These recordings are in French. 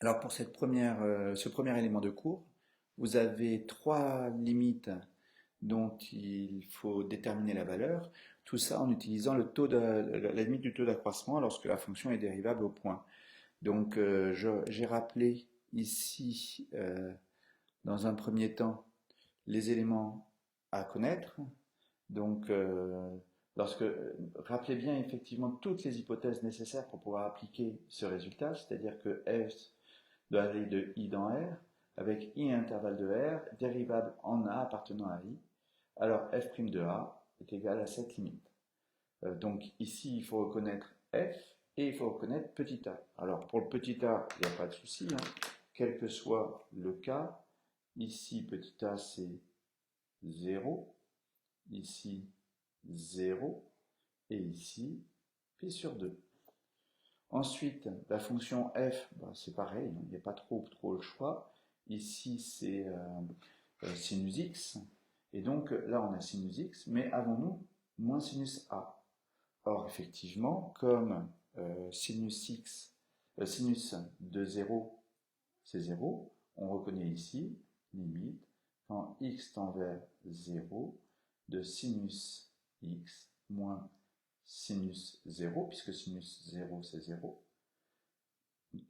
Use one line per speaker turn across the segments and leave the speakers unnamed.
Alors pour ce premier élément de cours, vous avez trois limites dont il faut déterminer la valeur, tout ça en utilisant la limite du taux d'accroissement lorsque la fonction est dérivable au point. Donc j'ai rappelé ici, dans un premier temps, les éléments à connaître. Donc, rappelez bien effectivement toutes les hypothèses nécessaires pour pouvoir appliquer ce résultat, c'est-à-dire que f doit aller de i dans R, avec i intervalle de R, dérivable en A appartenant à i. Alors f' de A est égal à cette limite. Donc ici, il faut reconnaître f et il faut reconnaître petit a. Alors pour le petit a, il n'y a pas de souci, hein. Quel que soit le cas, ici petit a c'est 0, ici 0, et ici pi sur 2. Ensuite, la fonction f, c'est pareil, il n'y a pas trop le choix. Ici, c'est sinus x, et donc là, on a sinus x, mais avons-nous moins sinus a? Or, effectivement, comme sinus de 0, c'est 0, on reconnaît ici, limite, quand x tend vers 0, de sinus x moins sinus 0, puisque sinus 0 c'est 0,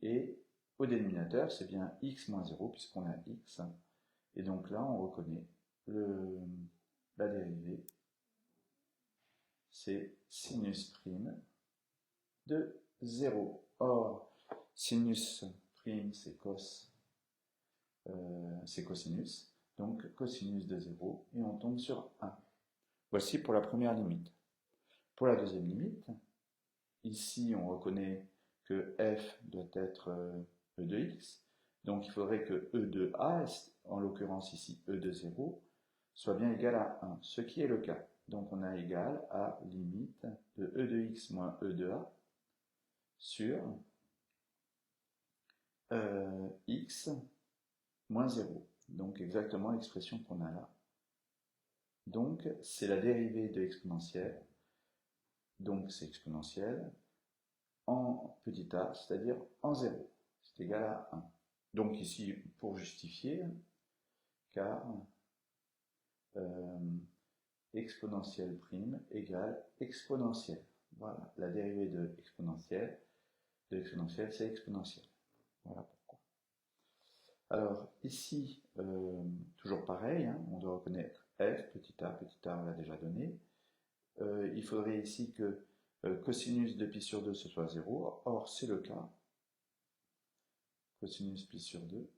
et au dénominateur c'est bien x moins 0, puisqu'on a x, et donc là on reconnaît la dérivée, c'est sinus prime de 0. Or, sinus prime c'est cosinus, donc cosinus de 0, et on tombe sur 1. Voici pour la première limite. Pour la deuxième limite, ici on reconnaît que f doit être e de x, donc il faudrait que e de a, en l'occurrence ici e de 0, soit bien égal à 1, ce qui est le cas. Donc on a égal à limite de e de x moins e de a sur x moins 0. Donc exactement l'expression qu'on a là. Donc c'est la dérivée de exponentielle, donc c'est exponentielle, en petit a, c'est-à-dire en 0. C'est égal à 1. Donc ici, pour justifier, car exponentielle prime égale exponentielle. Voilà, la dérivée de l'exponentielle, c'est exponentielle. Voilà pourquoi. Alors ici, toujours pareil, hein, on doit reconnaître f, petit a on l'a déjà donné. Il faudrait ici que cosinus de pi sur 2 ce soit 0, or c'est le cas. Cosinus pi sur 2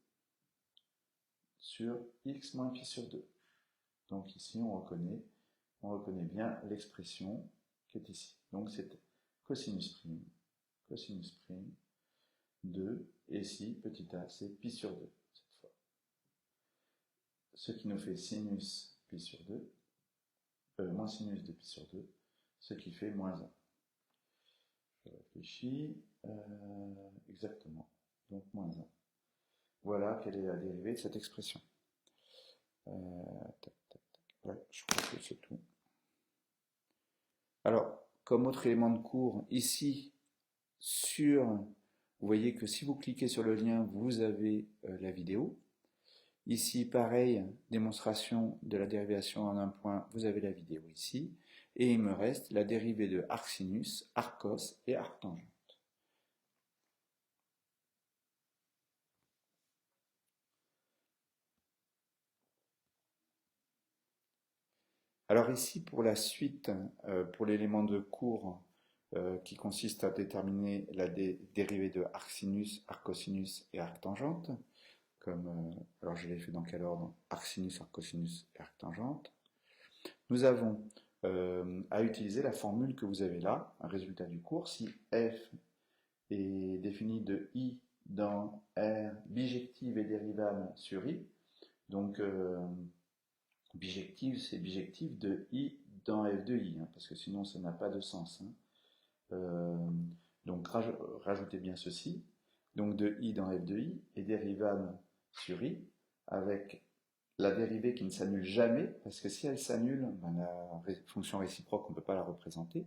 sur x moins pi sur 2. Donc ici on reconnaît bien l'expression qui est ici. Donc c'est cosinus prime de, et ici petit a c'est pi sur 2 cette fois. Ce qui nous fait sinus pi sur 2, moins sinus de pi sur 2, ce qui fait moins 1. Je réfléchis, exactement, donc moins 1. Voilà quelle est la dérivée de cette expression. Ouais, je crois que c'est tout. Alors, comme autre élément de cours, ici, vous voyez que si vous cliquez sur le lien, vous avez la vidéo. Ici, pareil, démonstration de la dérivation en un point, vous avez la vidéo ici. Et il me reste la dérivée de arcsinus, arccos et arctangente. Alors ici, pour la suite, pour l'élément de cours qui consiste à déterminer la dérivée de arcsinus, arccosinus et arctangente, alors je l'ai fait dans quel ordre? Arcsinus, arccosinus et arctangente. Nous avons à utiliser la formule que vous avez là, un résultat du cours, si f est défini de i dans R bijective et dérivable sur i, donc bijective, c'est bijective de i dans f de i, hein, parce que sinon ça n'a pas de sens. Hein. Donc rajoutez bien ceci, donc de i dans f de i est dérivable sur i, avec la dérivée qui ne s'annule jamais, parce que si elle s'annule, ben la fonction réciproque, on ne peut pas la représenter.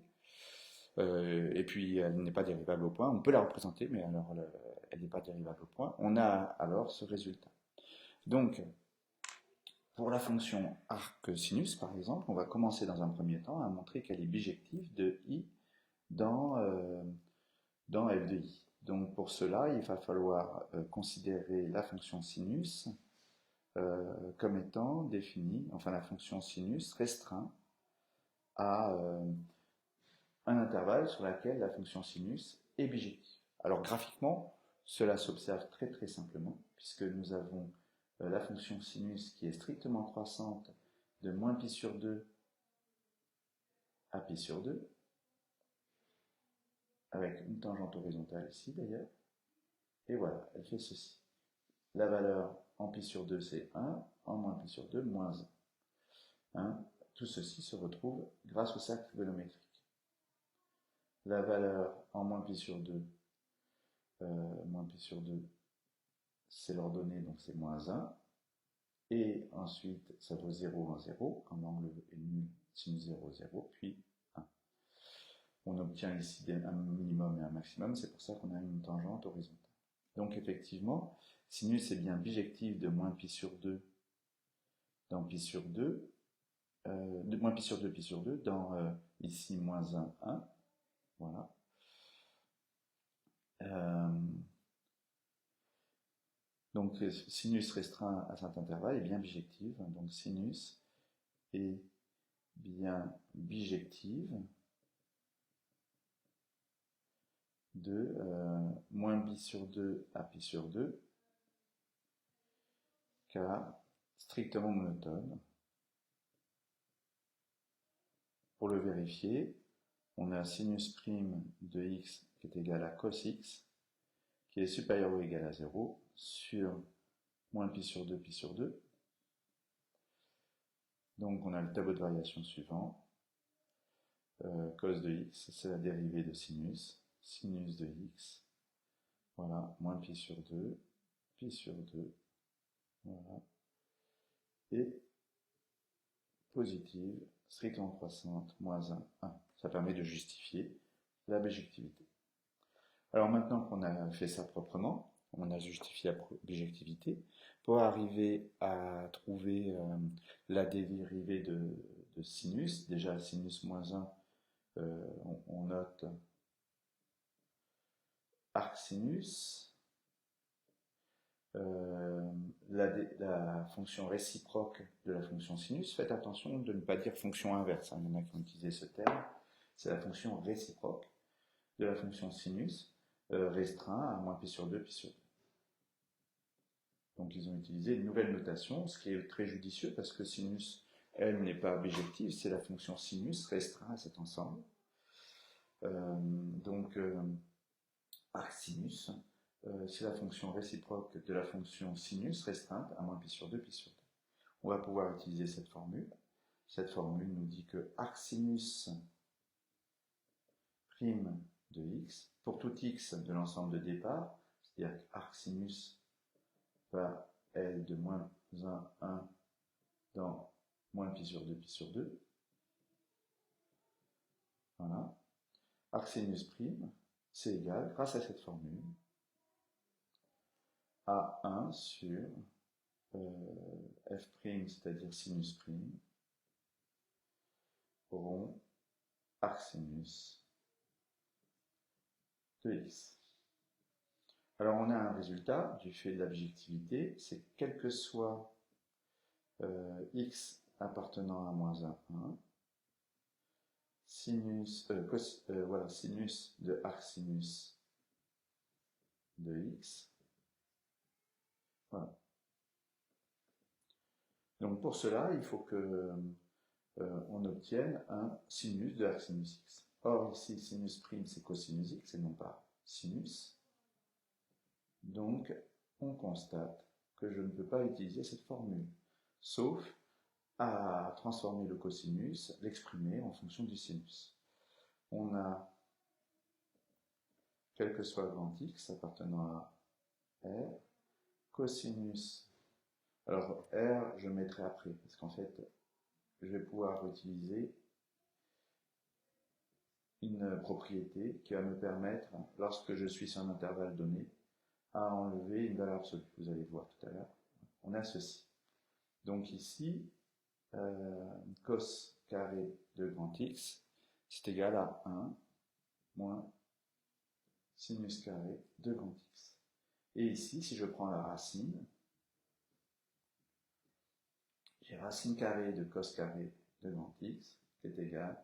Et puis elle n'est pas dérivable au point. On peut la représenter, mais alors elle n'est pas dérivable au point. On a alors ce résultat. Donc, pour la fonction arc-sinus, par exemple, on va commencer dans un premier temps à montrer qu'elle est bijective de i dans f de i. Donc pour cela, il va falloir considérer la fonction sinus comme étant définie, enfin la fonction sinus restreint à un intervalle sur lequel la fonction sinus est bijective. Alors graphiquement, cela s'observe très très simplement, puisque nous avons la fonction sinus qui est strictement croissante de moins pi sur 2 à pi sur 2, avec une tangente horizontale ici d'ailleurs, et voilà, elle fait ceci. La valeur en pi sur 2 c'est 1, en moins pi sur 2, moins 1. Tout ceci se retrouve grâce au cercle trigonométrique. La valeur en moins pi sur 2, c'est l'ordonnée, donc c'est moins 1. Et ensuite, ça vaut 0 en 0, quand l'angle est nul, sinus 0, 0, puis 1. On obtient ici un minimum et un maximum, c'est pour ça qu'on a une tangente horizontale. Donc effectivement, sinus est bien bijectif de moins pi sur 2 dans pi sur 2, de moins pi sur 2, pi sur 2, dans ici moins 1, 1. Voilà. Donc sinus restreint à cet intervalle est bien bijective. Donc sinus est bien bijective de moins pi sur 2 à pi sur 2, car strictement monotone. Pour le vérifier, on a sinus prime de x qui est égal à cos x, qui est supérieur ou égal à 0, sur moins pi sur 2, pi sur 2. Donc on a le tableau de variation suivant. Cos de x, c'est la dérivée de sinus. Sinus de x, voilà, moins pi sur 2, pi sur 2, voilà. Et positive, strictement croissante, moins 1, 1. Ça permet de justifier la bijectivité. Alors maintenant qu'on a fait ça proprement, on a justifié la bijectivité, pour arriver à trouver la dérivée de sinus, déjà sinus moins 1, on note arcsinus, la fonction réciproque de la fonction sinus. Faites attention de ne pas dire fonction inverse, il y en a qui ont utilisé ce terme, c'est la fonction réciproque de la fonction sinus restreint à moins pi sur 2, pi sur 2. Donc ils ont utilisé une nouvelle notation, ce qui est très judicieux parce que sinus, elle, n'est pas bijective, c'est la fonction sinus restreint à cet ensemble. Arcsinus, c'est la fonction réciproque de la fonction sinus restreinte à moins pi sur 2, pi sur 2. On va pouvoir utiliser cette formule. Cette formule nous dit que arcsinus prime de x, pour tout x de l'ensemble de départ, c'est-à-dire qu'arcsinus va L de moins 1, 1 dans moins pi sur 2, pi sur 2. Voilà. Arcsinus prime, c'est égal, grâce à cette formule, à 1 sur f', c'est-à-dire sinus prime, rond arcsinus de x. Alors on a un résultat du fait de la bijectivité, c'est quel que soit x appartenant à moins 1, 1, sinus, sinus de arcsinus de x. Voilà. Donc pour cela, il faut que on obtienne un sinus de arcsinus x. Or ici, sinus prime, c'est cosinus x et non pas sinus. Donc, on constate que je ne peux pas utiliser cette formule, sauf à transformer le cosinus, l'exprimer en fonction du sinus. On a, quel que soit grand x appartenant à R, cosinus. Alors, R, je mettrai après, parce qu'en fait, je vais pouvoir utiliser une propriété qui va me permettre, lorsque je suis sur un intervalle donné, à enlever une valeur absolue. Vous allez voir tout à l'heure. On a ceci. Donc ici, cos carré de grand X, c'est égal à 1 moins sinus carré de grand X. Et ici, si je prends la racine, j'ai racine carrée de cos carré de grand X qui est égal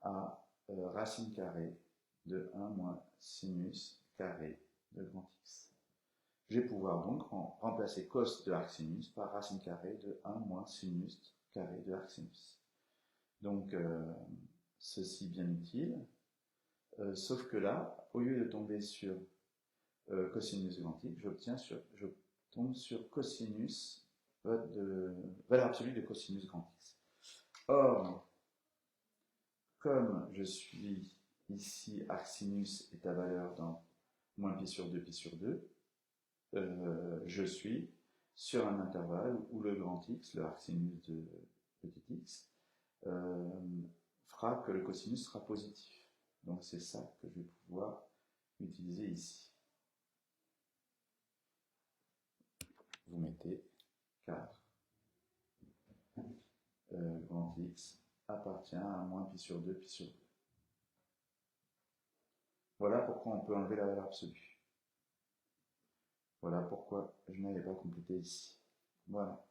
à racine carrée de 1 moins sinus carré de grand X. Je vais pouvoir donc remplacer cos de arc sinus par racine carrée de 1 moins sinus carré de arc sinus. Donc, ceci bien utile. Sauf que là, au lieu de tomber sur cosinus de grand X, je tombe sur cosinus valeur absolue de cosinus grand X. Or, comme je suis ici, arc sinus est à valeur dans moins pi sur 2, pi sur 2, je suis sur un intervalle où le grand X, le arc sinus de petit x, fera que le cosinus sera positif. Donc c'est ça que je vais pouvoir utiliser ici. Vous mettez car grand X appartient à moins pi sur 2, pi sur 2. Voilà pourquoi on peut enlever la valeur absolue. Voilà pourquoi je n'avais pas complété ici. Voilà.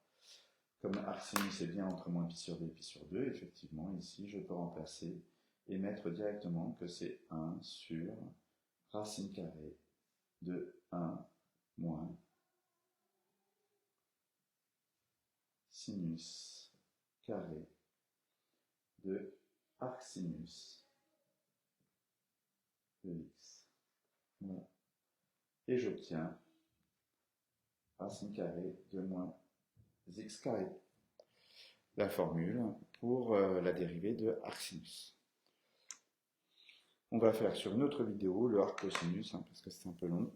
Comme arc sinus est bien entre moins pi sur 2 et pi sur 2, effectivement, ici, je peux remplacer et mettre directement que c'est 1 sur racine carrée de 1 moins sinus carré de arc sinus de x. Voilà. Et j'obtiens racine carrée de moins x carré. La formule pour la dérivée de arc sinus. On va faire sur une autre vidéo le arc cosinus, parce que c'est un peu long.